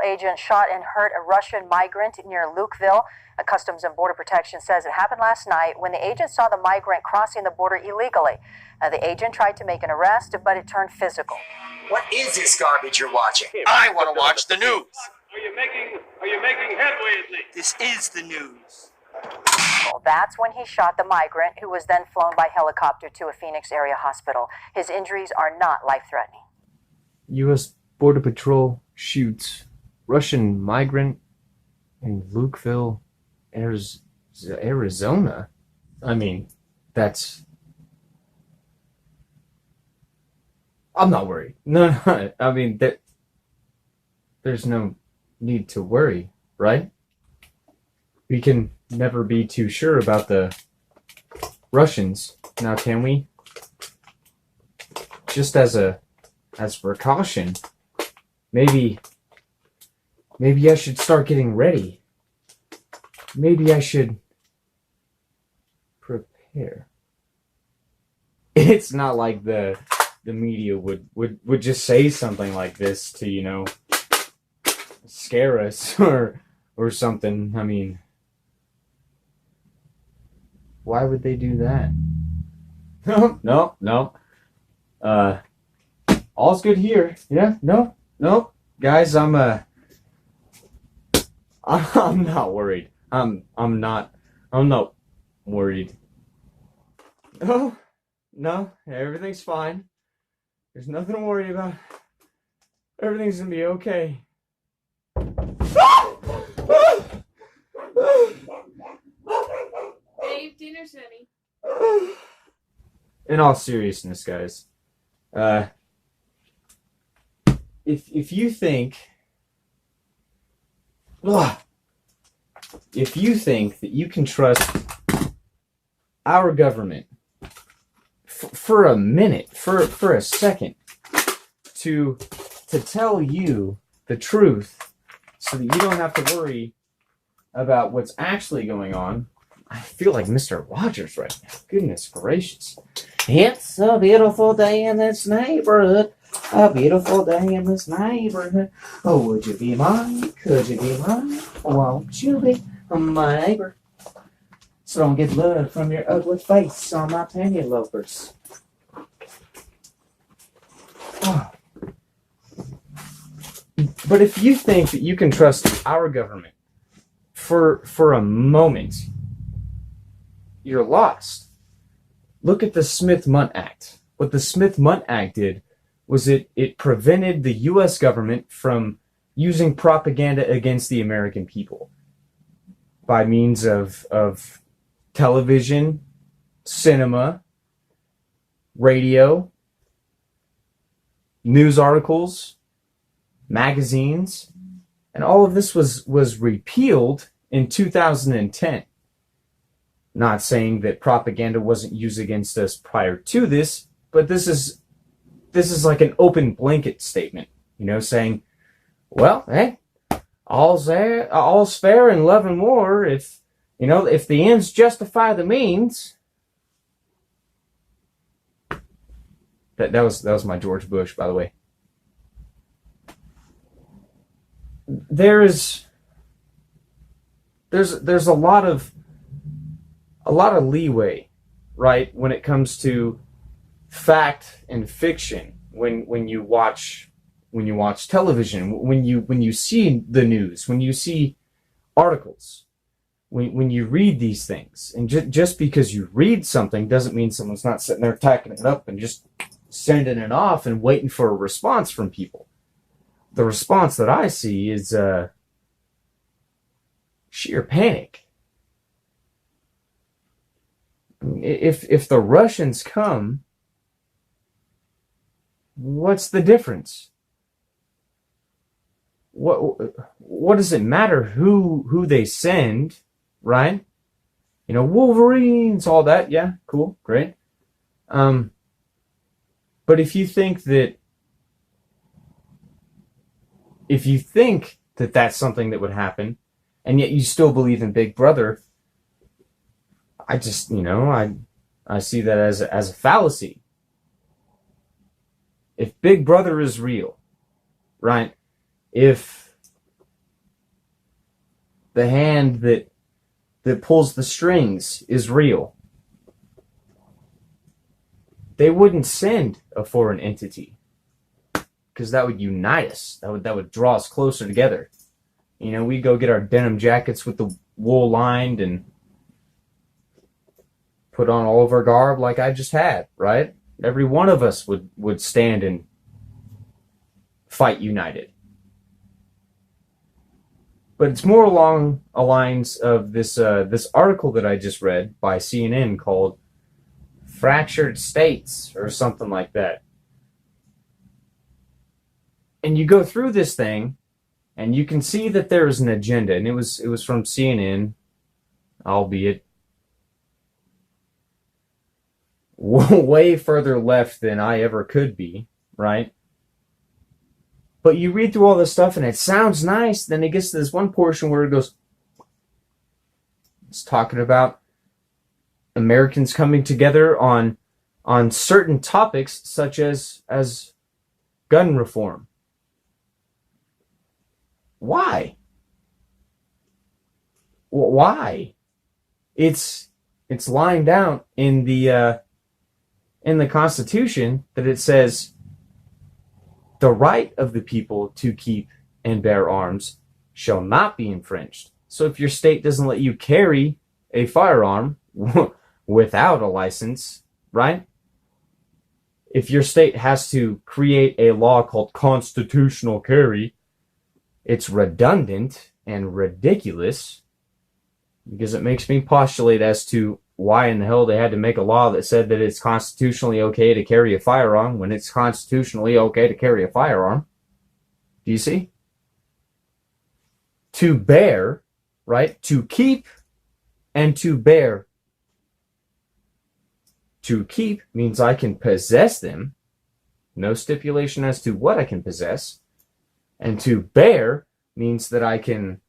agent shot and hurt a Russian migrant near Lukeville. Customs and Border Protection says it happened last night when the agent saw the migrant crossing the border illegally. The agent tried to make an arrest, but it turned physical. What is this garbage you're watching? I want to watch the news. Are you making headway at least? This is the news. Well, that's when he shot the migrant, who was then flown by helicopter to a Phoenix area hospital. His injuries are not life-threatening. U.S. Border Patrol shoots Russian migrant in Lukeville, Arizona. I mean, I'm not worried. No, I mean, there's no need to worry, right? We can never be too sure about the Russians, now can we? Just as precaution, maybe I should start getting ready. Maybe I should prepare. It's not like the media would just say something like this to, you know, scare us or something. I mean, why would they do that? No. All's good here. Yeah, no. Guys, I'm not worried. I'm not worried. Oh, no, everything's fine. There's nothing to worry about. Everything's gonna be okay. Dave, dinner's ready. In all seriousness, guys, if you think that you can trust our government for a minute, for a second, to tell you the truth so that you don't have to worry about what's actually going on, I feel like Mr. Rogers right now. Goodness gracious. It's a beautiful day in this neighborhood. A beautiful day in this neighborhood. Oh, would you be mine? Could you be mine? Won't you be my neighbor? So don't get blood from your ugly face on my panty loafers. Oh. But if you think that you can trust our government for a moment, you're lost. Look at the Smith-Mundt Act. What the Smith-Mundt Act did was it prevented the U.S. government from using propaganda against the American people by means of television, cinema, radio, news articles, magazines, and all of this was repealed in 2010. Not saying that propaganda wasn't used against us prior to this, but this is like an open blanket statement, you know, saying, well, hey, all's fair in love and war if the ends justify the means. That was my George Bush, by the way. There's a lot of leeway, right, when it comes to fact and fiction. When you watch television, when you see the news, when you see articles, when you read these things, and just because you read something doesn't mean someone's not sitting there tacking it up and just sending it off and waiting for a response from people. The response that I see is sheer panic. If the Russians come, what's the difference? What does it matter who they send, right? You know, Wolverines, all that, yeah, cool, great. But if you think that that's something that would happen, and yet you still believe in Big Brother, I just, I see that as a fallacy. If Big Brother is real, right? If the hand that pulls the strings is real, they wouldn't send a foreign entity, because that would unite us. That would draw us closer together. You know, we'd go get our denim jackets with the wool lined and put on all of our garb like I just had, right? Every one of us would stand and fight united. But it's more along the lines of this article that I just read by CNN called Fractured States or something like that. And you go through this thing and you can see that there is an agenda, and it was from CNN, albeit way further left than I ever could be, right? But you read through all this stuff and it sounds nice. Then it gets to this one portion where it goes, it's talking about Americans coming together on certain topics such as gun reform. Why? Why? It's lying down in the Constitution that it says the right of the people to keep and bear arms shall not be infringed. So if your state doesn't let you carry a firearm without a license, right? If your state has to create a law called constitutional carry, it's redundant and ridiculous, because it makes me postulate as to why in the hell they had to make a law that said that it's constitutionally okay to carry a firearm when it's constitutionally okay to carry a firearm. Do you see? To bear, right? To keep and to bear. To keep means I can possess them. No stipulation as to what I can possess. And to bear means that I can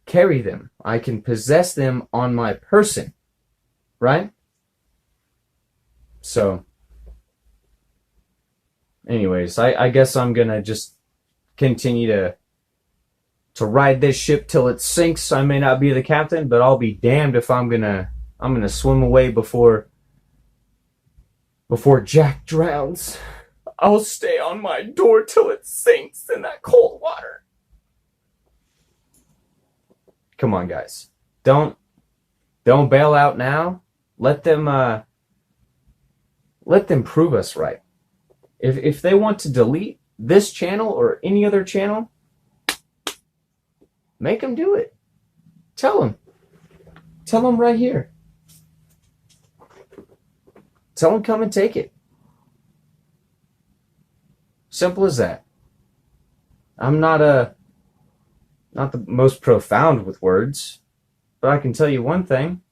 carry them. I can possess them on my person. Right? So, anyways, I guess I'm going to just continue to ride this ship till it sinks. I may not be the captain, but I'll be damned if I'm going to swim away before Jack drowns. I'll stay on my door till it sinks in that cold water. Come on, guys. Don't bail out now. Let them prove us right. If they want to delete this channel or any other channel, make them do it. Tell them right here. Tell them come and take it. Simple as that. I'm not the most profound with words, but I can tell you one thing.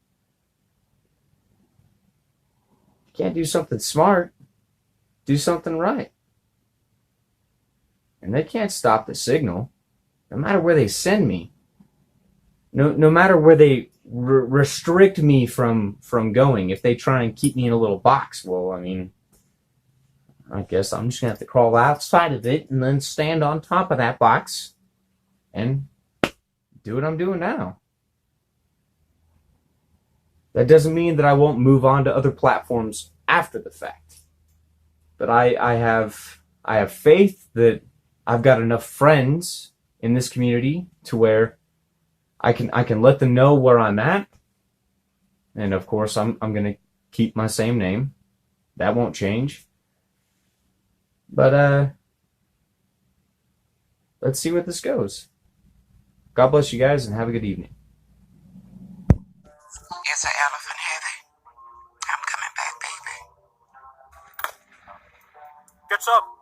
You can't do something smart, do something right. And they can't stop the signal, no matter where they send me. No matter where they restrict me from going. If they try and keep me in a little box, well, I mean, I guess I'm just going to have to crawl outside of it and then stand on top of that box and do what I'm doing now. That doesn't mean that I won't move on to other platforms after the fact. But I have faith that I've got enough friends in this community to where I can let them know where I'm at. And of course, I'm going to keep my same name. That won't change. But let's see where this goes. God bless you guys and have a good evening. It's an elephant heavy. I'm coming back, baby. Gets up.